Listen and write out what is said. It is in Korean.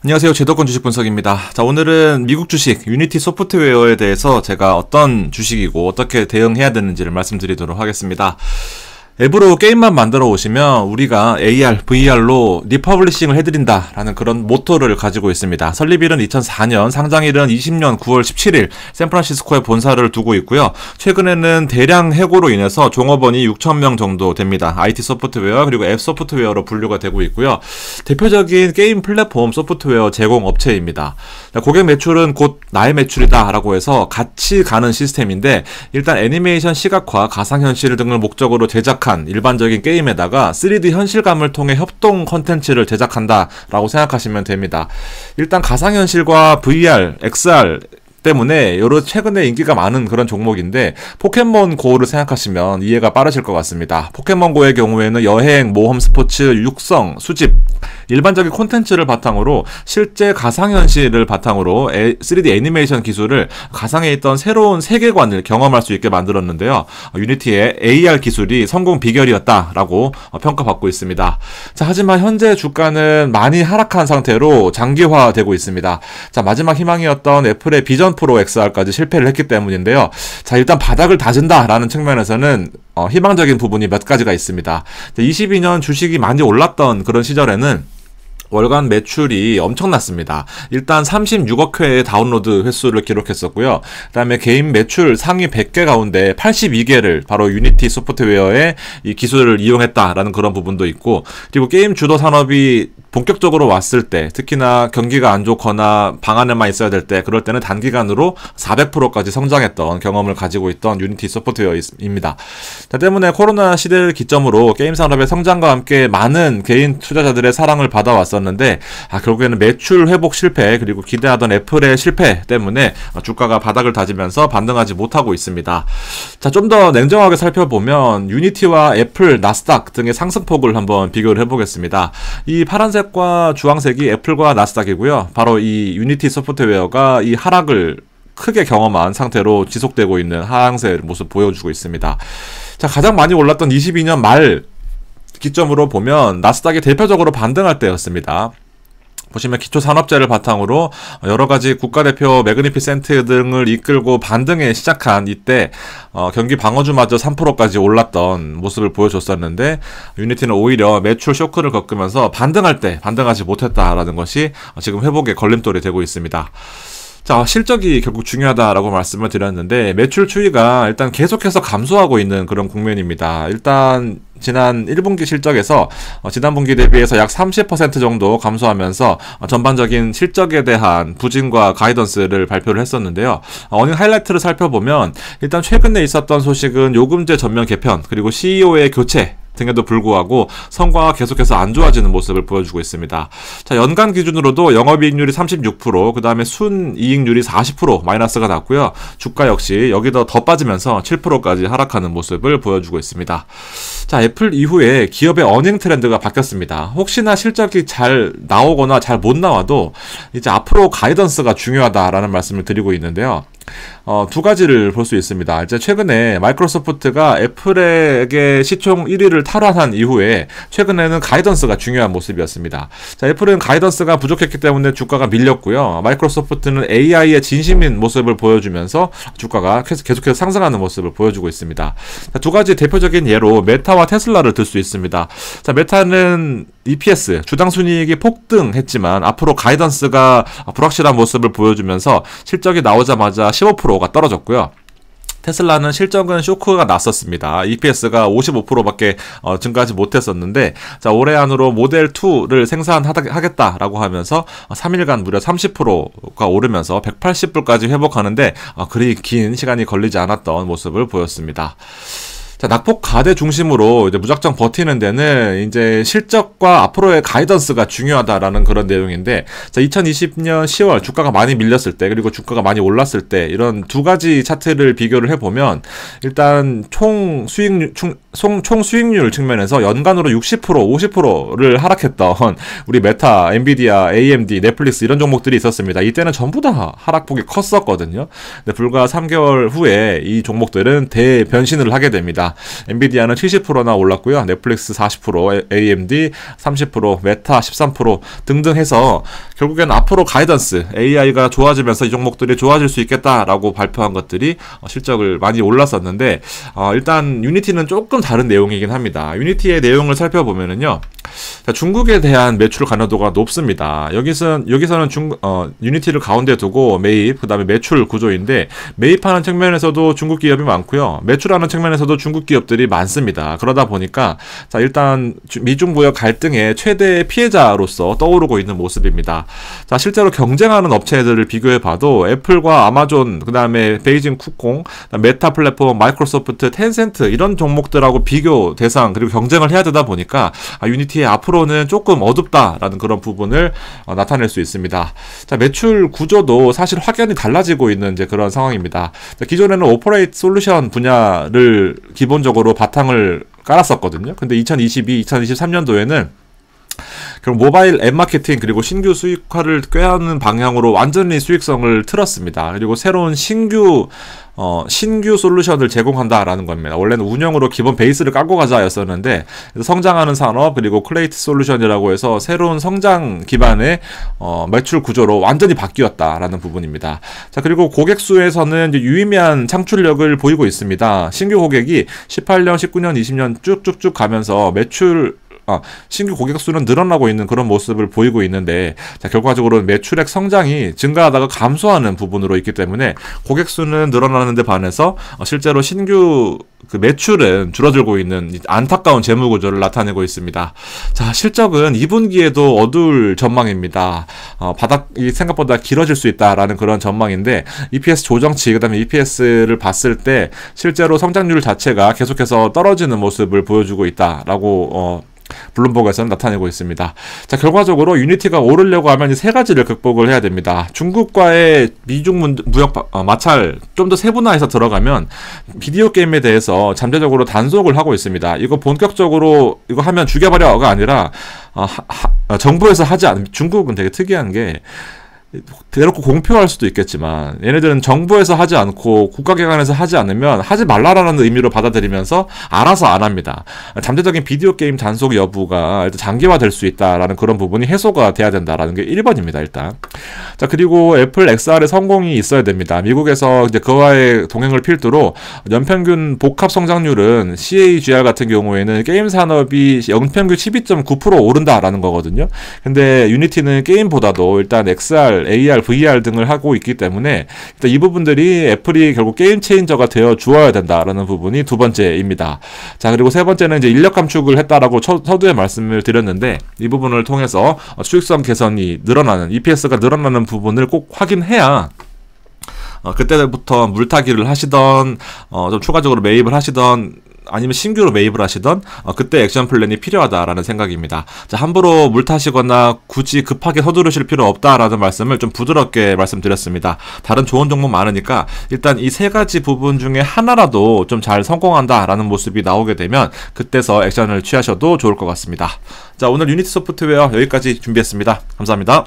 안녕하세요. 제도권 주식 분석입니다. 자, 오늘은 미국 주식 유니티 소프트웨어에 대해서 제가 어떤 주식이고 어떻게 대응해야 되는지를 말씀드리도록 하겠습니다. 앱으로 게임만 만들어 오시면 우리가 AR, VR로 리퍼블리싱을 해드린다 라는 그런 모토를 가지고 있습니다. 설립일은 2004년, 상장일은 20년 9월 17일 샌프란시스코에 본사를 두고 있고요. 최근에는 대량 해고로 인해서 종업원이 6,000명 정도 됩니다. IT 소프트웨어 그리고 앱 소프트웨어로 분류가 되고 있고요. 대표적인 게임 플랫폼 소프트웨어 제공 업체입니다. 고객 매출은 곧 나의 매출이다 라고 해서 같이 가는 시스템인데, 일단 애니메이션, 시각화, 가상현실 등을 목적으로 제작한 일반적인 게임에다가 3D 현실감을 통해 협동 컨텐츠를 제작한다라고 생각하시면 됩니다. 일단 가상현실과 VR, XR 때문에 여러 최근에 인기가 많은 그런 종목인데, 포켓몬고를 생각하시면 이해가 빠르실 것 같습니다. 포켓몬고의 경우에는 여행, 모험, 스포츠, 육성, 수집, 일반적인 콘텐츠를 바탕으로 실제 가상현실을 바탕으로 3D 애니메이션 기술을 가상에 있던 새로운 세계관을 경험할 수 있게 만들었는데요. 유니티의 AR 기술이 성공 비결이었다라고 평가받고 있습니다. 자, 하지만 현재 주가는 많이 하락한 상태로 장기화되고 있습니다. 자, 마지막 희망이었던 애플의 비전 프로 XR까지 실패를 했기 때문인데요. 자, 일단 바닥을 다진다라는 측면에서는 희망적인 부분이 몇 가지가 있습니다. 22년 주식이 많이 올랐던 그런 시절에는 월간 매출이 엄청났습니다. 일단 36억 회의 다운로드 횟수를 기록했었고요. 그 다음에 개인 매출 상위 100개 가운데 82개를 바로 유니티 소프트웨어의 이 기술을 이용했다라는 그런 부분도 있고, 그리고 게임 주도 산업이 본격적으로 왔을 때, 특히나 경기가 안 좋거나 방 안에만 있어야 될 때, 그럴 때는 단기간으로 400%까지 성장했던 경험을 가지고 있던 유니티 소프트웨어입니다. 때문에 코로나 시대를 기점으로 게임 산업의 성장과 함께 많은 개인 투자자들의 사랑을 받아왔었는데, 결국에는 매출 회복 실패, 그리고 기대하던 애플의 실패 때문에 주가가 바닥을 다지면서 반등하지 못하고 있습니다. 자, 좀 더 냉정하게 살펴보면 유니티와 애플, 나스닥 등의 상승폭을 한번 비교를 해보겠습니다. 이 파란색과 주황색이 애플과 나스닥이고요. 바로 이 유니티 소프트웨어가 이 하락을 크게 경험한 상태로 지속되고 있는 하향세 모습 보여주고 있습니다. 자, 가장 많이 올랐던 22년 말 기점으로 보면 나스닥이 대표적으로 반등할 때였습니다. 보시면 기초산업재를 바탕으로 여러가지 국가대표 매그니피센트 등을 이끌고 반등에 시작한 이때 경기 방어주마저 3%까지 올랐던 모습을 보여줬었는데, 유니티는 오히려 매출 쇼크를 겪으면서 반등할 때 반등하지 못했다라는 것이 지금 회복의 걸림돌이 되고 있습니다. 자, 실적이 결국 중요하다라고 말씀을 드렸는데, 매출 추이가 일단 계속해서 감소하고 있는 그런 국면입니다. 일단 지난 1분기 실적에서 지난 분기 대비해서 약 30% 정도 감소하면서 전반적인 실적에 대한 부진과 가이던스를 발표를 했었는데요. 어닝 하이라이트를 살펴보면 일단 최근에 있었던 소식은 요금제 전면 개편, 그리고 CEO의 교체 등에도 불구하고 성과가 계속해서 안 좋아지는 모습을 보여주고 있습니다. 자, 연간 기준으로도 영업이익률이 36%, 그 다음에 순이익률이 40% 마이너스가 났고요. 주가 역시 여기도 더 빠지면서 7%까지 하락하는 모습을 보여주고 있습니다. 자, 애플 이후에 기업의 어닝 트렌드가 바뀌었습니다. 혹시나 실적이 잘 나오거나 잘 못 나와도 이제 앞으로 가이던스가 중요하다라는 말씀을 드리고 있는데요. 두 가지를 볼 수 있습니다. 이제 최근에 마이크로소프트가 애플에게 시총 1위를 탈환한 이후에 최근에는 가이던스가 중요한 모습이었습니다. 자, 애플은 가이던스가 부족했기 때문에 주가가 밀렸고요. 마이크로소프트는 AI의 진심인 모습을 보여주면서 주가가 계속해서 상승하는 모습을 보여주고 있습니다. 자, 두 가지 대표적인 예로 메타와 테슬라를 들 수 있습니다. 자, 메타는 EPS, 주당 순이익이 폭등했지만 앞으로 가이던스가 불확실한 모습을 보여주면서 실적이 나오자마자 15%가 떨어졌고요. 테슬라는 실적은 쇼크가 났었습니다. EPS가 55%밖에 증가하지 못했었는데, 자, 올해 안으로 모델 2를 생산하겠다라고 하면서 3일간 무려 30%가 오르면서 180불까지 회복하는데 그리 긴 시간이 걸리지 않았던 모습을 보였습니다. 자, 낙폭 가대 중심으로 이제 무작정 버티는 데는 이제 실적과 앞으로의 가이던스가 중요하다라는 그런 내용인데, 자, 2020년 10월 주가가 많이 밀렸을 때, 그리고 주가가 많이 올랐을 때, 이런 두 가지 차트를 비교를 해보면 일단 총 수익률, 총 수익률 측면에서 연간으로 60%, 50%를 하락했던 우리 메타, 엔비디아, AMD, 넷플릭스 이런 종목들이 있었습니다. 이때는 전부 다 하락폭이 컸었거든요. 근데 불과 3개월 후에 이 종목들은 대변신을 하게 됩니다. 엔비디아는 70%나 올랐고요. 넷플릭스 40%, AMD 30%, 메타 13% 등등 해서 결국엔 앞으로 가이던스, AI가 좋아지면서 이 종목들이 좋아질 수 있겠다라고 발표한 것들이 실적을 많이 올랐었는데 일단 유니티는 조금 다른 내용이긴 합니다. 유니티의 내용을 살펴보면은요. 중국에 대한 매출 관여도가 높습니다. 여기서는 유니티를 가운데 두고 매입, 그 다음에 매출 구조인데, 매입하는 측면에서도 중국 기업이 많고요. 매출하는 측면에서도 중국 기업들이 많습니다. 그러다 보니까 일단 미중 무역 갈등의 최대 피해자로서 떠오르고 있는 모습입니다. 실제로 경쟁하는 업체들을 비교해봐도 애플과 아마존, 그 다음에 베이징 쿠콩, 메타 플랫폼, 마이크로소프트, 텐센트 이런 종목들하고 비교 대상 그리고 경쟁을 해야 되다 보니까 유니티의 앞으로는 조금 어둡다라는 그런 부분을 나타낼 수 있습니다. 매출 구조도 사실 확연히 달라지고 있는 이제 그런 상황입니다. 기존에는 오퍼레이트 솔루션 분야를 기본적으로 바탕을 깔았었거든요. 근데 2022, 2023년도에는 그럼 모바일 앱 마케팅 그리고 신규 수익화를 꾀하는 방향으로 완전히 수익성을 틀었습니다. 그리고 새로운 신규 솔루션을 제공한다라는 겁니다. 원래는 운영으로 기본 베이스를 깔고 가자였었는데 성장하는 산업 그리고 클레이트 솔루션이라고 해서 새로운 성장 기반의 매출 구조로 완전히 바뀌었다라는 부분입니다. 그리고 고객 수에서는 이제 유의미한 창출력을 보이고 있습니다. 신규 고객이 18년, 19년, 20년 쭉쭉쭉 가면서 신규 고객 수는 늘어나고 있는 그런 모습을 보이고 있는데, 결과적으로 매출액 성장이 증가하다가 감소하는 부분으로 있기 때문에 고객 수는 늘어나는 데 반해서 실제로 신규 그 매출은 줄어들고 있는 안타까운 재무 구조를 나타내고 있습니다. 실적은 2분기에도 어두울 전망입니다. 바닥이 생각보다 길어질 수 있다라는 그런 전망인데, EPS 조정치, 그 다음에 EPS를 봤을 때 실제로 성장률 자체가 계속해서 떨어지는 모습을 보여주고 있다라고 블룸버그에서는 나타내고 있습니다. 결과적으로 유니티가 오르려고 하면 이 세 가지를 극복을 해야 됩니다. 중국과의 미중 무역 마찰 좀 더 세분화해서 들어가면 비디오 게임에 대해서 잠재적으로 단속을 하고 있습니다. 이거 본격적으로 이거 하면 죽여버려가 아니라 정부에서 하지 않으면, 중국은 되게 특이한 게 대놓고 공표할 수도 있겠지만 얘네들은 정부에서 하지 않고 국가기관에서 하지 않으면 하지 말라라는 의미로 받아들이면서 알아서 안 합니다. 잠재적인 비디오 게임 단속 여부가 일단 장기화될 수 있다라는 그런 부분이 해소가 돼야 된다라는 게 1번입니다. 일단 그리고 애플 XR의 성공이 있어야 됩니다. 미국에서 이제 그와의 동행을 필두로 연평균 복합 성장률은 CAGR 같은 경우에는 게임 산업이 연평균 12.9% 오른다라는 거거든요. 근데 유니티는 게임보다도 일단 XR, AR, VR 등을 하고 있기 때문에 일단 이 부분들이 애플이 결국 게임 체인저가 되어 주어야 된다라는 부분이 두 번째입니다. 그리고 세 번째는 이제 인력 감축을 했다라고 서두에 말씀을 드렸는데, 이 부분을 통해서 수익성 개선이 늘어나는, EPS가 늘어나는 부분을 꼭 확인해야 그때부터 물타기를 하시던 좀 추가적으로 매입을 하시던 아니면 신규로 매입을 하시던 그때 액션 플랜이 필요하다라는 생각입니다. 함부로 물타시거나 굳이 급하게 서두르실 필요 없다라는 말씀을 좀 부드럽게 말씀드렸습니다. 다른 좋은 종목 많으니까 일단 이 세 가지 부분 중에 하나라도 좀 잘 성공한다라는 모습이 나오게 되면 그때서 액션을 취하셔도 좋을 것 같습니다. 오늘 유니티 소프트웨어 여기까지 준비했습니다. 감사합니다.